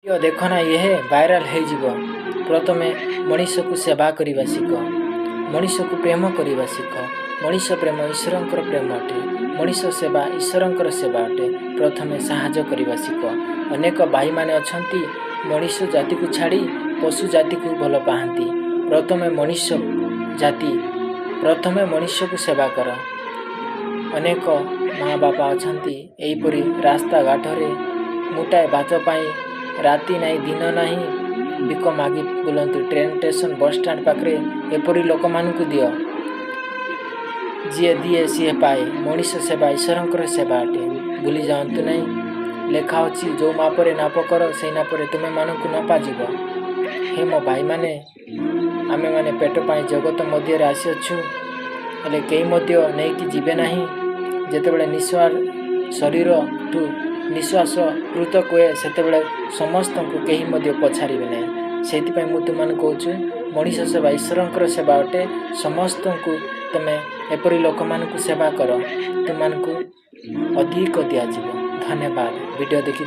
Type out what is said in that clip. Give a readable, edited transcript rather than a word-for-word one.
यो देख ना ये भाइराल हो प्रथमे मनीष को सेवा करने शिख मनीष को प्रेम करने शिख मनीष प्रेम ईश्वर प्रेम अटे मनीष सेवा ईश्वर सेवा अटे प्रथमे साहाय्य करने शिख अनेक भाई माने अछंती मनीष जाति को छाड़ी पशु जाति को भल पाती प्रथमे मनीष जाति प्रथमे मनीष को सेवा कर अनेक माँ बापा अछंती एहीपरी रास्ता घाटरे मुटाए भात पाई राति नहीं दिन नहीं बिक मागी Bulti train station bus stand पाखे एपरी लोक मानक दियो जी दिए सी पाए मनीष सेवा ईश्वर सेवा अटे भूली जातु नहीं लेखा अच्छी जो मापरे नाप कर से नापरे तुम्हें मानक न पाजिब हे मो भाई माने आमे माने पेट पाई जगत मध्य आसीअछु हेले कई मध्य नहीं कि जीवे नहीं जेतेबेले निश्वास शरीर ठू निश्वास पृथक हुए से समस्त को कहीं मध्य पछारे ना से तुम कहूँ मनीष सेवा ईश्वर सेवा अटे समस्त को तुम एपरी लोक मान सेवा कर तुम अधिक दिज्व धन्यवाद वीडियो देखि।